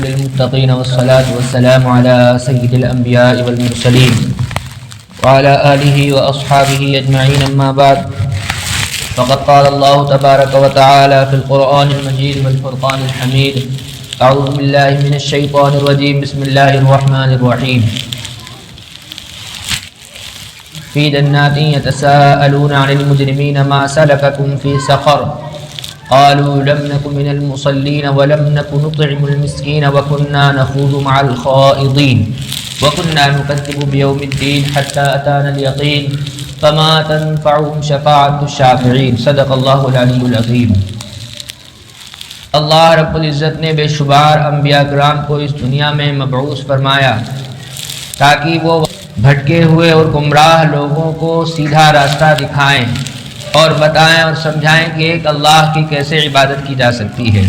للمتقين والصلاة والسلام على سيد الأنبياء والمرسلين وعلى آله وأصحابه أجمعين أما بعد فقد قال الله تبارك وتعالى في القرآن المجيد والفرقان الحميد أعوذ بالله من الشيطان الرجيم بسم الله الرحمن الرحيم في جنات يتساءلون عن المجرمين ما سلككم في سقر قالوا لم نكن من المصلين ولم نكن نطعم المسكين وكنا نخوض مع الخائضين وكنا نكذب بيوم الدين حتى أتانا اليقين فما تنفعهم شفاعة الشافعين صدق الله العلي العظيم۔ اللہ رب العزت نے بے شمار انبیاء کرام کو اس دنیا میں مبعوث فرمایا تاکہ وہ بھٹکے ہوئے اور گمراہ لوگوں کو سیدھا راستہ دکھائیں اور بتائیں اور سمجھائیں کہ ایک اللہ کی کیسے عبادت کی جا سکتی ہے۔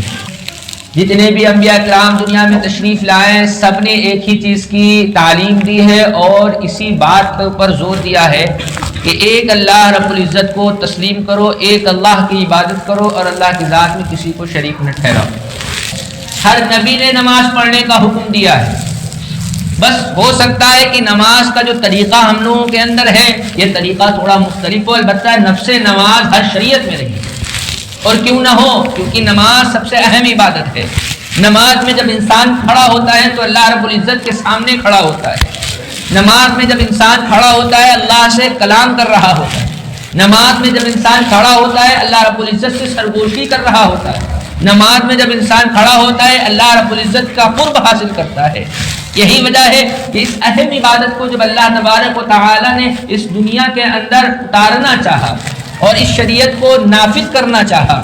جتنے بھی انبیاء کرام دنیا میں تشریف لائے سب نے ایک ہی چیز کی تعلیم دی ہے اور اسی بات کے اوپر زور دیا ہے کہ ایک اللہ رب العزت کو تسلیم کرو، ایک اللہ کی عبادت کرو اور اللہ کی ذات میں کسی کو شریک نہ ٹھہراؤ۔ ہر نبی نے نماز پڑھنے کا حکم دیا ہے، بس ہو سکتا ہے کہ نماز کا جو طریقہ ہم لوگوں کے اندر ہے یہ طریقہ تھوڑا مختلف ہو، البتہ نفس نماز ہر شریعت میں رہی اور کیوں نہ ہو، کیونکہ نماز سب سے اہم عبادت ہے۔ نماز میں جب انسان کھڑا ہوتا ہے تو اللہ رب العزت کے سامنے کھڑا ہوتا ہے، نماز میں جب انسان کھڑا ہوتا ہے اللہ سے کلام کر رہا ہوتا ہے، نماز میں جب انسان کھڑا ہوتا ہے اللہ رب العزت سے سرگوشی کر رہا ہوتا ہے، نماز میں جب انسان کھڑا ہوتا ہے اللہ رب العزت کا قرب حاصل کرتا ہے۔ یہی وجہ ہے کہ اس اہم عبادت کو جب اللہ تبارک و تعالی نے اس دنیا کے اندر اتارنا چاہا اور اس شریعت کو نافذ کرنا چاہا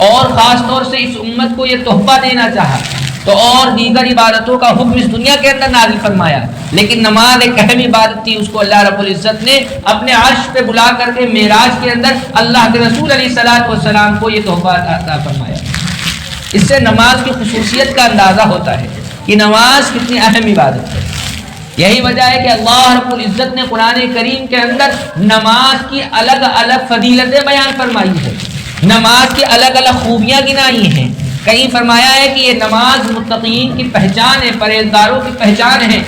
اور خاص طور سے اس امت کو یہ تحفہ دینا چاہا تو اور دیگر عبادتوں کا حکم اس دنیا کے اندر نازل فرمایا، لیکن نماز ایک اہم عبادت تھی، اس کو اللہ رب العزت نے اپنے عرش پہ بلا کر کے معراج کے اندر اللہ کے رسول علیہ الصلوۃ والسلام کو یہ تحفہ عطا فرمایا۔ اس سے نماز کی خصوصیت کا اندازہ ہوتا ہے کہ نماز کتنی اہم عبادت ہے۔ یہی وجہ ہے کہ اللہ رب العزت نے قرآن کریم کے اندر نماز کی الگ الگ فضیلتیں بیان فرمائی ہے، نماز کی الگ الگ خوبیاں گنائی ہیں۔ کہیں فرمایا ہے کہ یہ نماز متقین کی پہچان ہے، پرہیزگاروں کی پہچان ہے،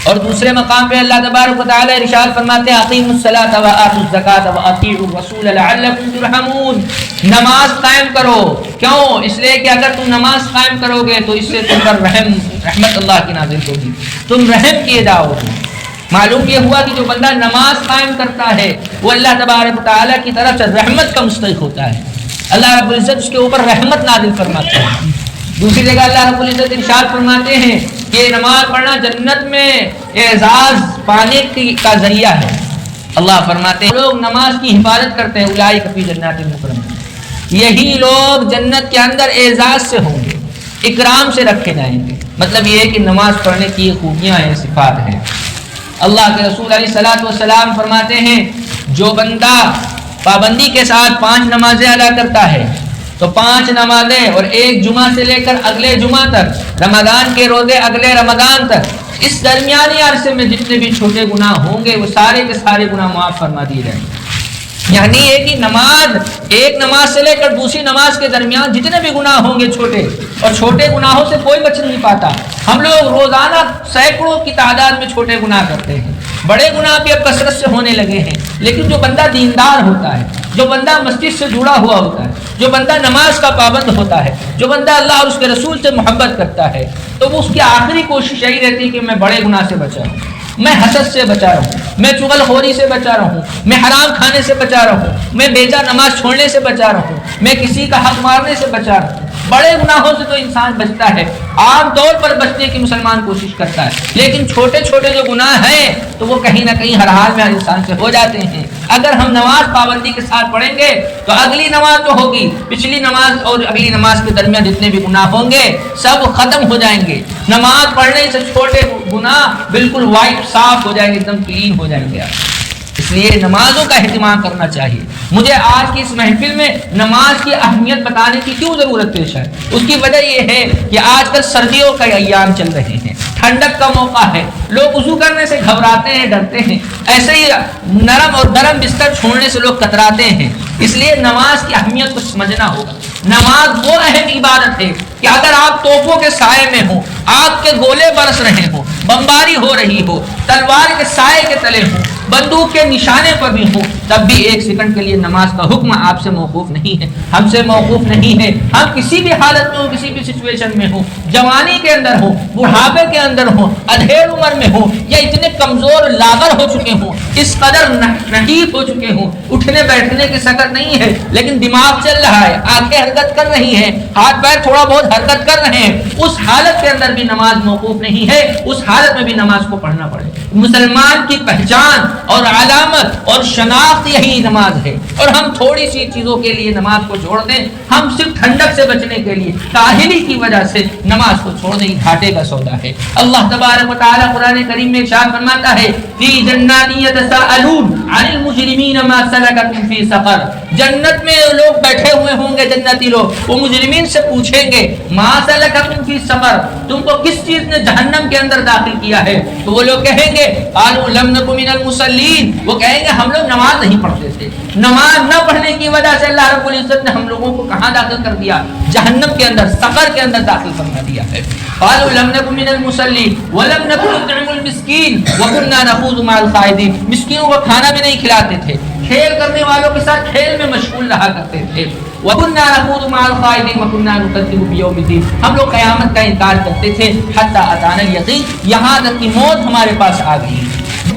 اور دوسرے مقام پہ اللہ تبارک و تعالی ارشاد فرماتے ہیں اقیموا الصلاۃ وآتوا الزکاۃ واطیعوا الرسول لعلکم ترحمون، نماز قائم کرو۔ کیوں؟ اس لیے کہ اگر تم نماز قائم کرو گے تو اس سے تم پر رحمت اللہ کی نازل ہوگی، تم رحم کیے جاؤ گے۔ معلوم یہ ہوا کہ جو بندہ نماز قائم کرتا ہے وہ اللہ تبارک و تعالی کی طرف سے رحمت کا مستحق ہوتا ہے، اللہ رب العزت اس کے اوپر رحمت نازل فرماتے ہیں۔ دوسری جگہ اللہ رب العزت ارشاد فرماتے ہیں کہ نماز پڑھنا جنت میں اعزاز پانے کا ذریعہ ہے۔ اللہ فرماتے ہیں لوگ نماز کی حفاظت کرتے ہیں اولئک فی جنات مکرمون، یہی لوگ جنت کے اندر اعزاز سے ہوں گے، اکرام سے رکھے جائیں گے۔ مطلب یہ ہے کہ نماز پڑھنے کی خوبیاں ہیں، صفات ہیں۔ اللہ کے رسول علیہ الصلوۃ والسلام فرماتے ہیں جو بندہ پابندی کے ساتھ 5 نمازیں ادا کرتا ہے تو 5 نمازیں اور ایک جمعہ سے لے کر اگلے جمعہ تک، رمضان کے روزے اگلے رمضان تک، اس درمیانی عرصے میں جتنے بھی چھوٹے گناہ ہوں گے وہ سارے کے سارے گناہ معاف فرما دیے جائیں گے۔ یعنی یہ کہ نماز، ایک نماز سے لے کر دوسری نماز کے درمیان جتنے بھی گناہ ہوں گے چھوٹے، اور چھوٹے گناہوں سے کوئی بچ نہیں پاتا۔ ہم لوگ روزانہ سینکڑوں کی تعداد میں چھوٹے گناہ کرتے ہیں، بڑے گناہ بھی اب کثرت سے ہونے لگے ہیں، لیکن جو بندہ دیندار ہوتا ہے، جو بندہ مسجد سے جڑا ہوا ہوتا ہے، جو بندہ نماز کا پابند ہوتا ہے، جو بندہ اللہ اور اس کے رسول سے محبت کرتا ہے، تو وہ اس کی آخری کوشش یہی رہتی ہے کہ میں بڑے گناہ سے بچا رہوں، میں حسد سے بچا رہوں، میں چغل خوری سے بچا رہوں، میں حرام کھانے سے بچا رہوں، میں بیجا نماز چھوڑنے سے بچا رہوں، میں کسی کا حق مارنے سے بچا رہوں۔ بڑے گناہوں سے تو انسان بچتا ہے، عام طور پر بچنے کی مسلمان کوشش کرتا ہے، لیکن چھوٹے چھوٹے جو گناہ ہیں تو وہ کہیں نہ کہیں ہر حال میں ہر انسان سے ہو جاتے ہیں۔ اگر ہم نماز پابندی کے ساتھ پڑھیں گے تو اگلی نماز جو ہوگی، پچھلی نماز اور اگلی نماز کے درمیان جتنے بھی گناہ ہوں گے سب ختم ہو جائیں گے۔ نماز پڑھنے سے چھوٹے گناہ بالکل وائٹ صاف ہو جائیں گے، ایک دم کلین ہو جائیں گے۔ اس لیے نمازوں کا اہتمام کرنا چاہیے۔ مجھے آج کی اس محفل میں نماز کی اہمیت بتانے کی کیوں ضرورت پیش ہے؟ اس کی وجہ یہ ہے کہ آج کل سردیوں کا ایام چل رہے ہیں، ٹھنڈک کا موقع ہے، لوگ وضو کرنے سے گھبراتے ہیں، ڈرتے ہیں، ایسے ہی نرم اور گرم بستر چھوڑنے سے لوگ کتراتے ہیں۔ اس لیے نماز کی اہمیت کو سمجھنا ہوگا۔ نماز وہ اہم عبادت ہے کہ اگر آپ توپوں کے سائے میں ہوں، آگ کے گولے برس رہے ہوں، بمباری ہو رہی ہو، تلوار کے سائے کے تلے ہوں، بندوق کے نشانے پر بھی ہوں، تب بھی ایک سیکنڈ کے لیے نماز کا حکم آپ سے موقوف نہیں ہے، ہم سے موقوف نہیں ہے۔ ہم کسی بھی حالت میں ہوں، کسی بھی سچویشن میں ہوں، جوانی کے اندر ہوں، بڑھاپے کے اندر ہوں، ادھیڑ عمر میں ہوں، یا اتنے کمزور لاغر ہو چکے ہوں، اس قدر نحیف ہو چکے ہوں، اٹھنے بیٹھنے کی سکت نہیں ہے لیکن دماغ چل رہا ہے، آنکھیں حرکت کر رہی ہیں، ہاتھ پیر تھوڑا بہت حرکت کر رہے ہیں، اس حالت کے اندر بھی نماز موقوف نہیں ہے، اس حالت میں بھی نماز کو پڑھنا پڑے۔ مسلمان کی پہچان اور علامت اور شناخت یہی نماز ہے، اور ہم تھوڑی سی چیزوں کے لیے نماز کو چھوڑ دیں، ہم صرف ٹھنڈک سے بچنے کے لیے کاہلی کی وجہ سے نماز کو چھوڑ دیں، گھاٹے کا سودا ہے۔ اللہ تبارک و تعالی قرآن کریم میں ارشاد فرماتا ہے فی جنات یتساءلون عن المجرمین ما سلککم فی سقر، جنت میں لوگ بیٹھے ہوئے ہوں گے، جنتی لوگ، وہ مجرمین سے پوچھیں گے ما سلککم فی سقر، تم کو کس چیز نے جہنم کے اندر داخل کیا ہے؟ تو وہ لوگ کہیں گے قالوا لم نک من المصلین، وہ کہیں گے ہم لوگ نماز نہیں پڑھتے تھے، نماز نہ پڑھنے کی وجہ سے اللہ رب العزت نے ہم لوگوں کو کہاں داخل کر دیا؟ جہنم کے اندر، سقر کے اندر داخل فرما دیا ہے۔ قالوا لم نک من المصلین ولم نک نطعم المسکین وكنا نخوض مع الخائضین، مسکینوں کو کھانا بھی نہیں کھلاتے تھے، کھیل کرنے والوں کے ساتھ کھیل میں مشغول رہا کرتے تھے۔ وَكُنَّا نَخُوضُ مَعَ الْخَائِضِينَ وَكُنَّا نُكَذِّبُ بِيَوْمِ الدِّينِ، ہم لوگ قیامت کا انکار کرتے تھے حتی اتانا الیقین، یہاں تک کہ موت ہمارے پاس آ گئی۔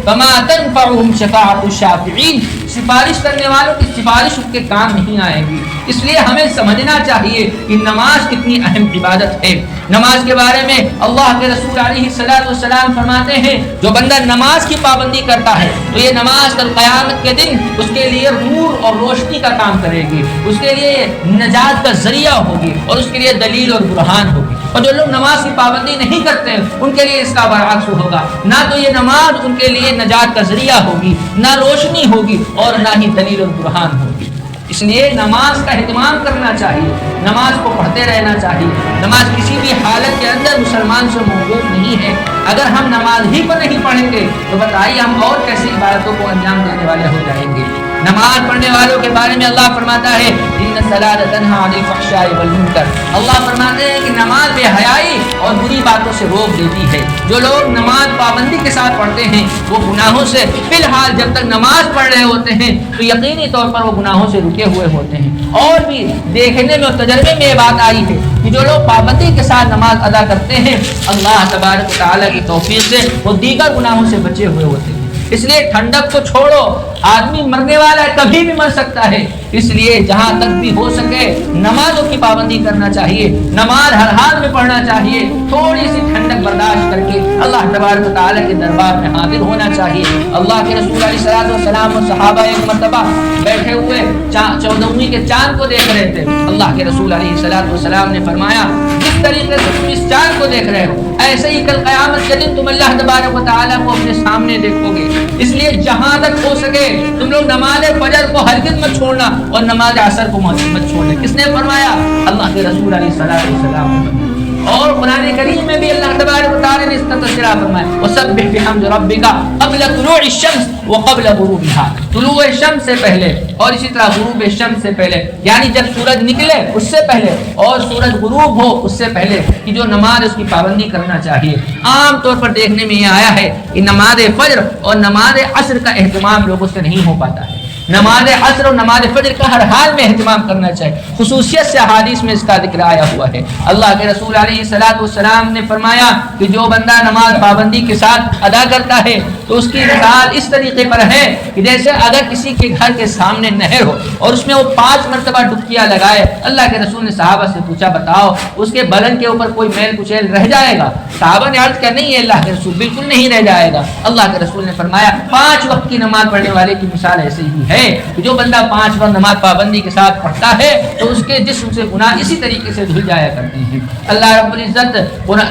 فَمَا تَنفَعُهُمْ شَفَاعَةُ الشَّافِعِينَ، سفارش کرنے والوں کی سفارش ان کے کام نہیں آئے گی۔ اس لیے ہمیں سمجھنا چاہیے کہ نماز کتنی اہم عبادت ہے۔ نماز کے بارے میں اللہ کے رسول علیہ السلام فرماتے ہیں جو بندہ نماز کی پابندی کرتا ہے تو یہ نماز کل قیامت کے دن اس کے لیے نور اور روشنی کا کام کرے گی، اس کے لیے نجات کا ذریعہ ہوگی اور اس کے لیے دلیل اور برہان ہوگی۔ اور جو لوگ نماز کی پابندی نہیں کرتے ان کے لیے اس کا برعکس ہوگا، نہ تو یہ نماز ان کے لیے نجات کا ذریعہ ہوگی، نہ روشنی ہوگی اور نہ ہی دلیل اور برہان ہوگی۔ اس لیے نماز کا اہتمام کرنا چاہیے، نماز کو پڑھتے رہنا چاہیے۔ نماز کسی بھی حالت کے اندر مسلمان سے موقوف نہیں ہے۔ اگر ہم نماز ہی کو نہیں پڑھیں گے تو بتائیے ہم اور کیسی عبادتوں کو انجام دینے والے ہو جائیں گے۔ نماز پڑھنے والوں کے بارے میں اللہ فرماتا ہے ان الصلاۃ تنہی عن الفحشاء والمنکر، اللہ فرماتے ہیں کہ نماز بے حیائی اور بری باتوں سے روک دیتی ہے۔ جو لوگ نماز پابندی کے ساتھ پڑھتے ہیں وہ گناہوں سے فی الحال جب تک نماز پڑھ رہے ہوتے ہیں تو یقینی طور پر وہ گناہوں سے رکے ہوئے ہوتے ہیں۔ اور بھی دیکھنے میں اور تجربے میں یہ بات آئی ہے کہ جو لوگ پابندی کے ساتھ نماز ادا کرتے ہیں اللہ تبارک و تعالیٰ کی توفیق سے وہ دیگر گناہوں سے بچے ہوئے ہوتے ہیں۔ اس لیے ٹھنڈک کو چھوڑو، آدمی مرنے والا ہے، کبھی بھی مر سکتا ہے، اس لیے جہاں تک بھی ہو سکے نمازوں کی پابندی کرنا چاہیے، نماز ہر حال میں پڑھنا چاہیے، تھوڑی سی ٹھنڈک برداشت کر کے اللہ تبارک و تعالیٰ کے دربار میں حاضر ہونا چاہیے۔ اللہ کے رسول علیہ السلام اور صحابہ ایک مرتبہ بیٹھے ہوئے 14ویں کے چاند کو دیکھ رہے تھے۔ اللہ کے رسول علیہ السلام نے فرمایا جس طریقے سے تم اس چاند کو دیکھ رہے ہو ایسے ہی کل قیامت کے دن تم اللہ تبارک و تعالیٰ کو اپنے سامنے دیکھو گے، اس لیے جہاں تک ہو سکے تم لوگ نماز فجر کو ہرگز مت چھوڑنا اور نماز عصر کو مت چھوڑنا۔ کس نے فرمایا؟ اللہ کے رسول علیہ السلام نے۔ اور قرآن کریم میں بھی اللہ تبارک و تعالی نے اس کا تذکرہ فرمایا وسبح بحمد ربک قبل طلوع الشمس وقبل غروبها، طلوع شمس سے پہلے اور اسی طرح غروب شمس سے پہلے، یعنی جب سورج نکلے اس سے پہلے اور سورج غروب ہو اس سے پہلے کہ جو نماز اس کی پابندی کرنا چاہیے۔ عام طور پر دیکھنے میں یہ آیا ہے کہ نماز فجر اور نماز عصر کا اہتمام لوگوں سے نہیں ہو پاتا ہے۔ نماز عصر اور نماز فجر کا ہر حال میں اہتمام کرنا چاہیے، خصوصیت سے احادیث میں اس کا ذکر آیا ہوا ہے۔ اللہ کے رسول علیہ السلام نے فرمایا کہ جو بندہ نماز پابندی کے ساتھ ادا کرتا ہے تو اس کی مثال اس طریقے پر ہے کہ جیسے اگر کسی کے گھر کے سامنے نہر ہو اور اس میں وہ 5 مرتبہ ڈبکیاں لگائے۔ اللہ کے رسول نے صحابہ سے پوچھا بتاؤ اس کے بدن کے اوپر کوئی میل کچیل رہ جائے گا؟ صحابہ نے عرض کیا نہیں ہے اللہ کے رسول، بالکل نہیں رہ جائے گا۔ اللہ کے رسول نے فرمایا 5 وقت کی نماز پڑھنے والے کی مثال ایسے ہی ہے کہ جو بندہ 5 وقت نماز پابندی کے ساتھ پڑھتا ہے تو اس کے جسم سے گناہ اسی طریقے سے دھل جایا کرتے ہیں۔ اللہ رب العزت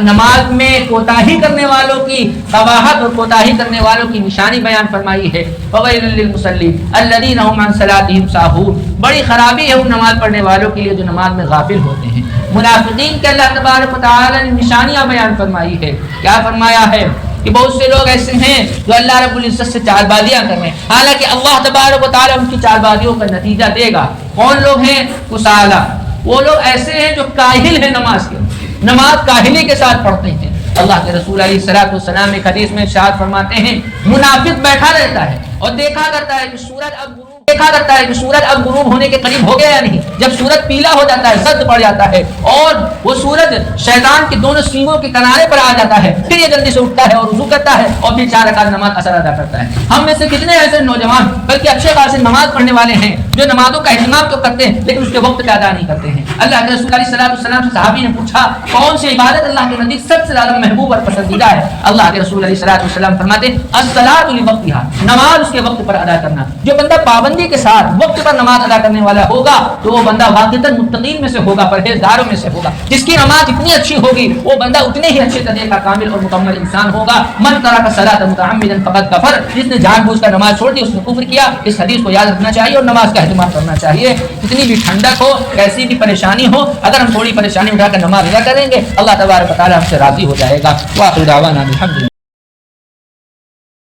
نماز میں کوتاہی کرنے والوں کی قباحت اور کوتاہی کرنے والوں کی نشانی بیان فرمائی ہے فویل للمصلین الذین هم عن صلاتهم ساہون، بڑی خرابی ہے ان نماز پڑھنے والوں کے لیے جو نماز میں غافل ہوتے ہیں۔ منافقین کے اللہ تبارک و تعالی نے نشانیاں بیان فرمائی ہے، کیا فرمایا ہے کہ بہت سے لوگ ایسے ہیں جو اللہ رب العزت سے چال بازیاں کر رہے ہیں، حالانکہ اللہ تبارک و تعالی ان کی چال بازیوں کا نتیجہ دے گا۔ کون لوگ ہیں؟ کسالہ، وہ لوگ ایسے ہیں جو کاہل ہیں، نماز کاہلی کے ساتھ پڑھتے ہیں، اللہ کے رسول علیہ الصلوۃ والسلام ایک حدیث میں ارشاد فرماتے ہیں منافق بیٹھا رہتا ہے اور دیکھا کرتا ہے کہ سورج اب غروب ہونے کے قریب ہو گیا یا نہیں. جب سورج پیلا ہو جاتا ہے، زرد پڑ جاتا ہے اور وہ سورج شیطان کے دونوں سینگوں کے کنارے پر آ جاتا ہے، پھر یہ جلدی سے اٹھتا ہے اور وضو کرتا ہے اور پھر 4 رکعت نماز اثر ادا کرتا ہے. ہم میں سے کتنے ایسے نوجوان بلکہ اچھے خاصے نماز پڑھنے والے ہیں جو نمازوں کا اہتمام تو کرتے ہیں لیکن اس کے وقت پہ ادا نہیں کرتے ہیں. اللہ کے رسول علیہ الصلوۃ والسلام سے صحابی نے پوچھا کون سی عبادت اللہ کے نزدیک سب سے زیادہ محبوب اور پسندیدہ ہے؟ اللہ کے رسول علیہ الصلوۃ والسلام فرماتے ہیں الصلاۃ لوقتھا، نماز اس کے وقت پر ادا کرنا. جو بندہ پابندی کے ساتھ وقت پر نماز ادا کرنے والا ہوگا تو وہ بندہ واقعتاً متقین میں سے ہوگا، پرہیزگاروں میں سے ہوگا. جس کی نماز اتنی اچھی ہوگی وہ بندہ اتنے ہی اچھے طریقے کا کامل اور مکمل انسان ہوگا. من ترک الصلاۃ متعمدا فقد کفر، جس نے جان بوجھ کر نماز چھوڑ دی اس نے کفر کیا. اس حدیث کو یاد رکھنا چاہیے اور نماز کا اہتمام کرنا چاہیے. کتنی بھی ٹھنڈک ہو، کیسی بھی پریشانی ہو، اگر ہم تھوڑی پریشانی اٹھا کر نماز ادا کریں گے اللہ تبارک و تعالی ہم سے راضی ہو جائے گا. واخر دعوانا الحمدللہ.